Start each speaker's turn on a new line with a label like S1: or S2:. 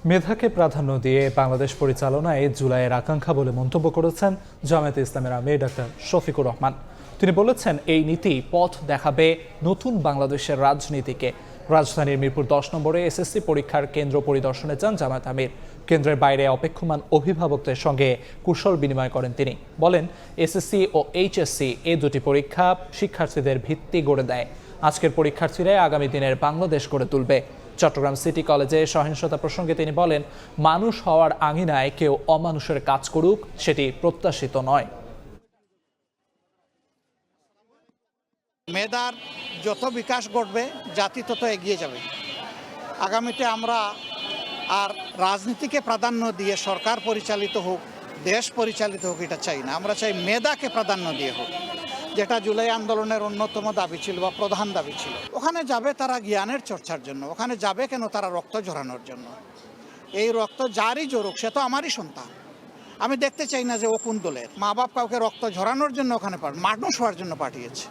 S1: মেধাকে প্রাধান্য দিয়ে বাংলাদেশ পরিচালনায় জুলাইয়ের আকাঙ্ক্ষা বলে মন্তব্য করেছেন জামায়াতে ইসলামের আমির ডাক্তার শফিকুর রহমান। তিনি বলেছেন, এই নীতি পথ দেখাবে নতুন বাংলাদেশের রাজনীতিকে। রাজধানীর মিরপুর 10 নম্বরে এসএসসি পরীক্ষার কেন্দ্র পরিদর্শনে যান জামায়াত আমির। কেন্দ্রের বাইরে অপেক্ষমান অভিভাবকদের সঙ্গে কুশল বিনিময় করেন তিনি। বলেন, এসএসসি ও এইচএসসি এই দুটি পরীক্ষা শিক্ষার্থীদের ভিত্তি গড়ে দেয়। আজকের পরীক্ষার্থীরাই আগামী দিনের বাংলাদেশ গড়ে তুলবে। চট্টগ্রাম সিটি কলেজে সহিংসতা প্রসঙ্গে তিনি বলেন, মানুষ হওয়ার আঙিনায় কেউ অমানুষের কাজ করুক, সেটি প্রত্যাশিত নয়।
S2: মেধার যত বিকাশ ঘটবে জাতি তত এগিয়ে যাবে। আগামীতে আমরা আর রাজনীতিকে প্রাধান্য দিয়ে সরকার পরিচালিত হোক, দেশ পরিচালিত হোক, এটা চাই না। আমরা চাই মেধাকে প্রাধান্য দিয়ে হোক, যেটা জুলাই আন্দোলনের অন্যতম দাবি ছিল বা প্রধান দাবি ছিল। ওখানে যাবে তারা জ্ঞানের চর্চার জন্য, ওখানে যাবে কেন তারা রক্ত ঝরানোর জন্য। এই রক্ত যারই জড়ুক, সে তো আমারই সন্তান। আমি দেখতে চাই না যে ও কোন দলের। মা বাপ কাউকে রক্ত ঝরানোর জন্য ওখানে মানুষ হওয়ার জন্য পাঠিয়েছে।